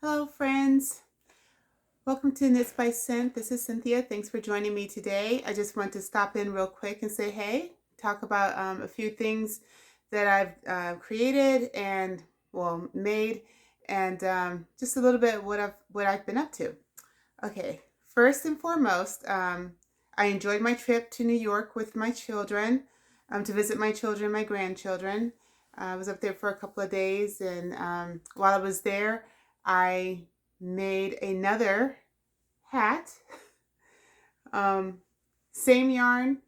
Hello friends, welcome to Knits by Cynth. This is Cynthia. Thanks for joining me today. I just want to stop in real quick and say hey, talk about a few things that I've created and made, and just a little bit what I've been up to. Okay, first and foremost, I enjoyed my trip to New York with my children, to visit my children, my grandchildren. I was up there for a couple of days, and while I was there, I made another hat. Um, Same yarn,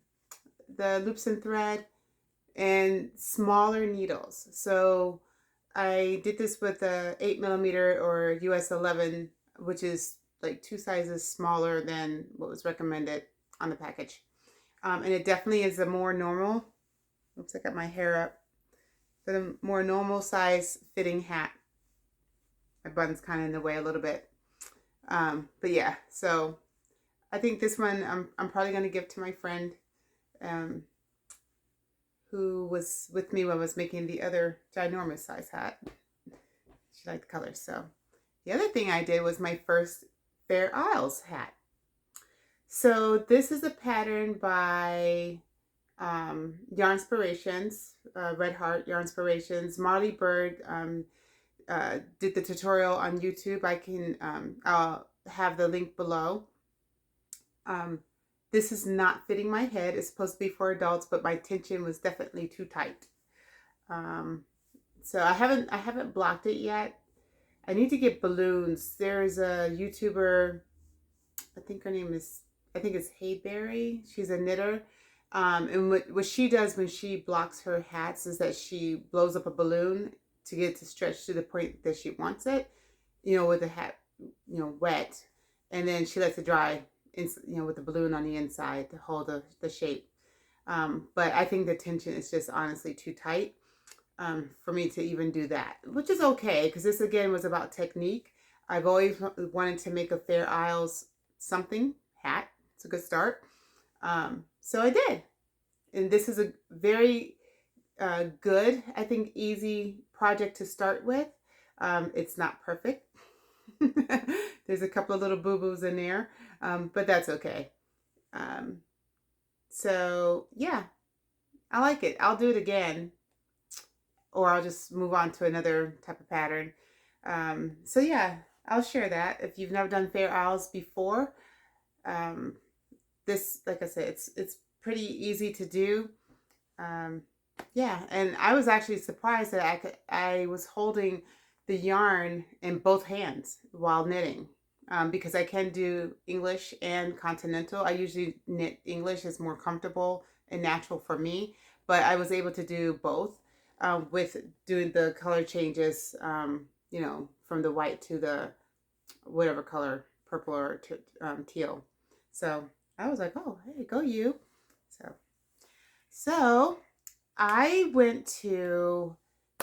the loops and thread, and smaller needles. So I did this with a 8mm or US 11, which is like 2 sizes smaller than what was recommended on the package. And it definitely is a more normal, oops, I got my hair up, but a more normal size fitting hat. My button's kind of in the way a little bit. But yeah, so I think this one I'm probably going to give to my friend um, who was with me when I was making the other ginormous size hat. She liked the colors. So the other thing I did was my first Fair Isles hat. So this is a pattern by Yarnspirations, Red Heart Yarnspirations. Marley Bird did the tutorial on YouTube. I'll have the link below. This is not fitting my head. It's supposed to be for adults, but my tension was definitely too tight. So I haven't blocked it yet. I need to get balloons. There's a YouTuber, I think it's Hayberry. She's a knitter. And what she does when she blocks her hats is that she blows up a balloon to get it to stretch to the point that she wants it, with the hat, wet. And then she lets it dry, with the balloon on the inside to hold the shape. But I think the tension is just honestly too tight for me to even do that, which is okay, because this again was about technique. I've always wanted to make a Fair Isles something hat. It's a good start. So I did. And this is a very good, I think, easy project to start with. It's not perfect. There's a couple of little boo-boos in there, but that's okay. So yeah, I like it. I'll do it again, or I'll just move on to another type of pattern. So yeah, I'll share that. If you've never done Fair Isles before, this, like I said, it's pretty easy to do. Yeah, and I was actually surprised that I was holding the yarn in both hands while knitting, because I can do English and continental. I usually knit English, is more comfortable and natural for me, but I was able to do both with doing the color changes, from the white to the whatever color, purple or teal. So I was like, oh, hey, go you. So I went to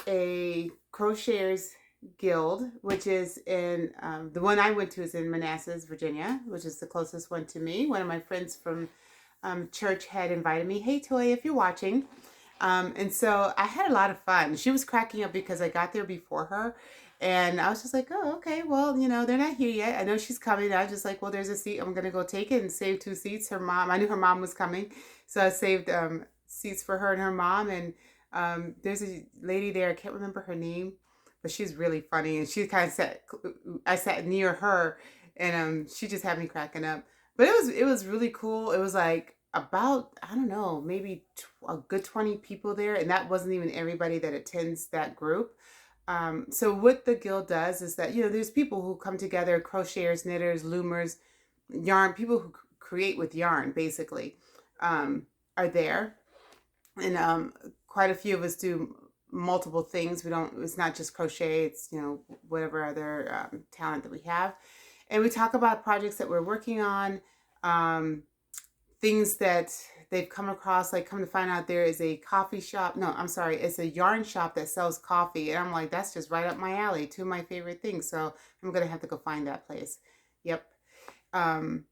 a Crocheters Guild, which is in, the one I went to is in Manassas, Virginia, which is the closest one to me. One of my friends from church had invited me. Hey, Toy, if you're watching. And so I had a lot of fun. She was cracking up because I got there before her. And I was just like, oh, okay, well, they're not here yet. I know she's coming. I was just like, well, there's a seat. I'm going to go take it and save 2 seats. I knew her mom was coming. So I saved seats for her and her mom. And there's a lady there. I can't remember her name, but she's really funny. And she kind of I sat near her, and she just had me cracking up. But it was really cool. It was like about, I don't know, maybe a good 20 people there. And that wasn't even everybody that attends that group. So what the guild does is that, there's people who come together, crocheters, knitters, loomers, yarn, people who create with yarn, basically, are there. And quite a few of us do multiple things. It's not just crochet, it's, whatever other talent that we have. And we talk about projects that we're working on, things that they've come across. Like, come to find out, there is a coffee shop. No, I'm sorry. It's a yarn shop that sells coffee. And I'm like, that's just right up my alley. 2 of my favorite things. So I'm going to have to go find that place. Yep. And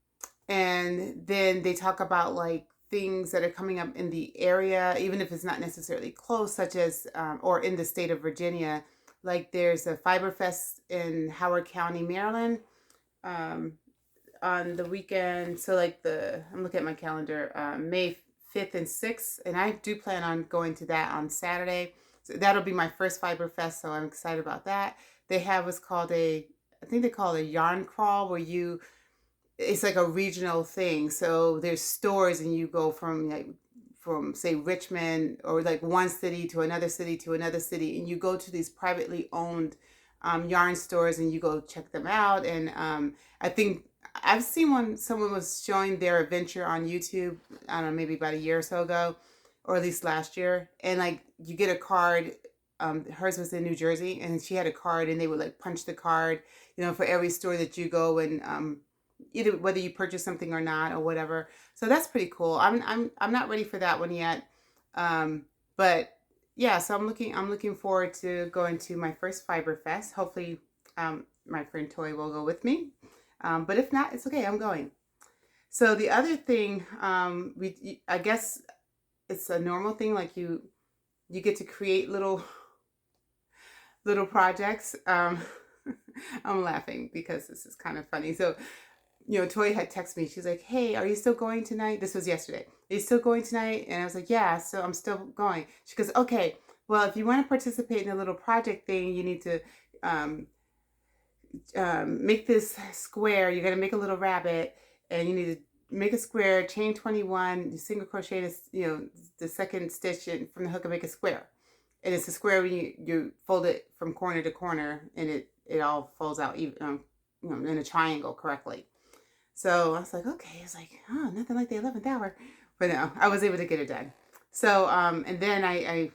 then they talk about like things that are coming up in the area, even if it's not necessarily close, such as, or in the state of Virginia, Like there's a Fiber Fest in Howard County, Maryland, um, on the weekend. So like I'm looking at my calendar, May 5th and 6th, and I do plan on going to that on Saturday. So that'll be my first Fiber Fest, so I'm excited about that. They have what's called I think they call it a yarn crawl, where it's like a regional thing. So there's stores, and you go from say Richmond, or like one city to another city to another city, and you go to these privately owned yarn stores, and you go check them out. And I think I've seen someone was showing their adventure on YouTube, I don't know, maybe about a year or so ago, or at least last year. And like you get a card. Hers was in New Jersey, and she had a card, and they would like punch the card, for every store that you go, and either whether you purchase something or not, or whatever. So that's pretty cool. I'm not ready for that one yet. But yeah, so I'm looking forward to going to my first Fiber Fest. Hopefully my friend Toy will go with me. But if not, it's okay. I'm going. So the other thing, I guess it's a normal thing, like you get to create little projects. I'm laughing because this is kind of funny. So Toy had texted me. She's like, "Hey, are you still going tonight?" This was yesterday. "Are you still going tonight?" And I was like, "Yeah, so I'm still going." She goes, "Okay, well, if you want to participate in a little project thing, you need to make this square. You're going to make a little rabbit, and you need to make a square, chain 21, single crochet, the second stitch from the hook, and make a square. And it's a square when you fold it from corner to corner, and it all folds out even, in a triangle correctly." So I was like, okay. It's like, oh, nothing like the 11th hour. But no, I was able to get it done. So, and then I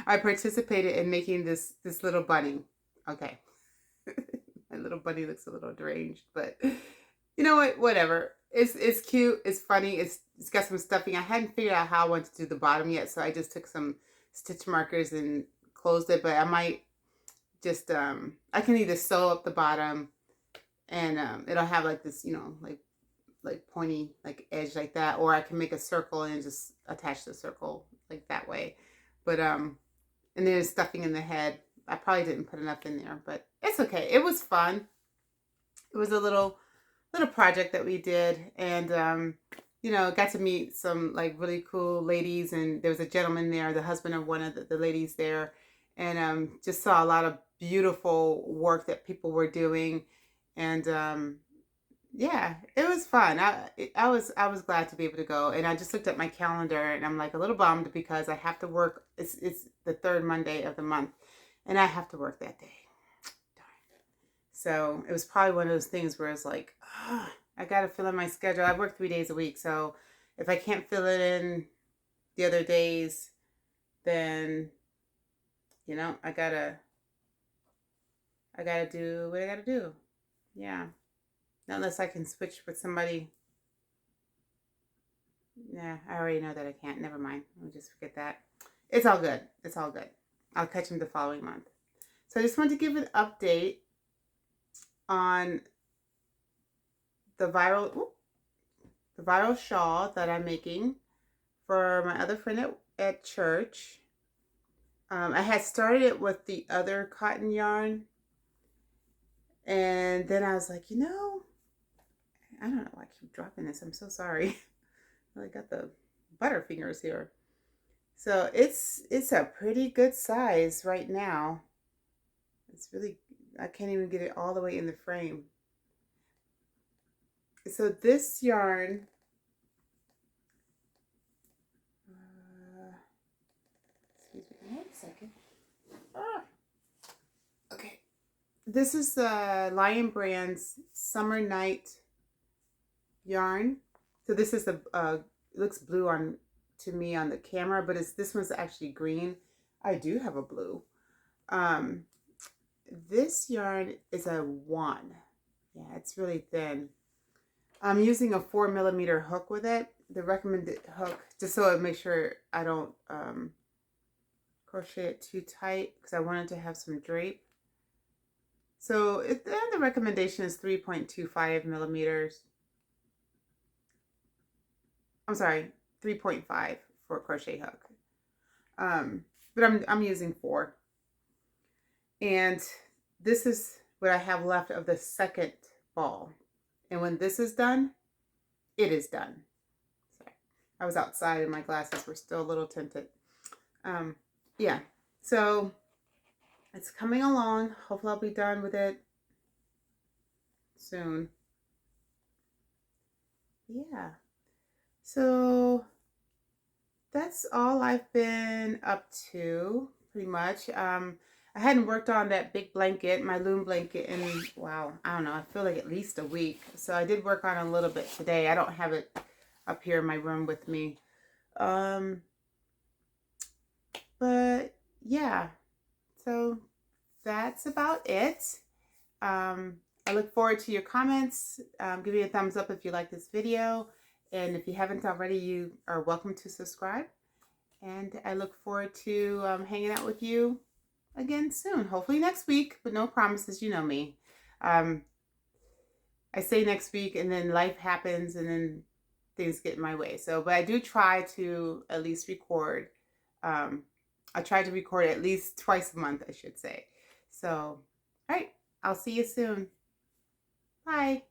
I participated in making this little bunny. Okay. My little bunny looks a little deranged, but you know what? Whatever. It's cute. It's funny. It's got some stuffing. I hadn't figured out how I wanted to do the bottom yet, so I just took some stitch markers and closed it. But I might just I can either sew up the bottom, and it'll have like this, like pointy like edge like that, or I can make a circle and just attach the circle like that way. But and there's stuffing in the head. I probably didn't put enough in there, but it's okay. It was fun. It was a little project that we did, and got to meet some like really cool ladies, and there was a gentleman there, the husband of one of the ladies there, and just saw a lot of beautiful work that people were doing. And yeah, it was fun. I was glad to be able to go, and I just looked at my calendar, and I'm like a little bummed because I have to work. It's the third Monday of the month, and I have to work that day. Darn. So it was probably one of those things where it's like, oh, I got to fill in my schedule. I work 3 days a week, so if I can't fill it in the other days, then I gotta do what I gotta do. Yeah. Unless I can switch with somebody. Yeah, I already know that I can't. Never mind. I'll just forget that. It's all good. It's all good. I'll catch him the following month. So I just wanted to give an update on the viral shawl that I'm making for my other friend at church. I had started it with the other cotton yarn, and then I was like, I don't know why I keep dropping this. I'm so sorry. I got the butterfingers here. So it's a pretty good size right now. It's really, I can't even get it all the way in the frame. So this yarn, excuse me, 1 second. Okay. This is the Lion Brand's Summer Night yarn. So this is it looks blue to me on the camera, but this one's actually green. I do have a blue. This yarn is a 1. Yeah, it's really thin. I'm using a 4mm hook with it. The recommended hook, just so I make sure I don't crochet it too tight, because I wanted to have some drape. So the recommendation is 3.25 millimeters. I'm sorry, 3.5 for a crochet hook. But I'm using 4. And this is what I have left of the second ball. And when this is done, it is done. Sorry. I was outside and my glasses were still a little tinted. Yeah, so it's coming along. Hopefully I'll be done with it soon. Yeah, so that's all I've been up to, pretty much. I hadn't worked on that big blanket, my loom blanket, in, wow, I don't know, I feel like at least a week. So I did work on it a little bit today. I don't have it up here in my room with me. But yeah, so that's about it. I look forward to your comments. Give me a thumbs up if you like this video. And if you haven't already, you are welcome to subscribe. And I look forward to hanging out with you again soon. Hopefully next week, but no promises. You know me. I say next week and then life happens and then things get in my way. So, but I do try to at least record. I try to record at least twice a month, I should say. So, all right. I'll see you soon. Bye.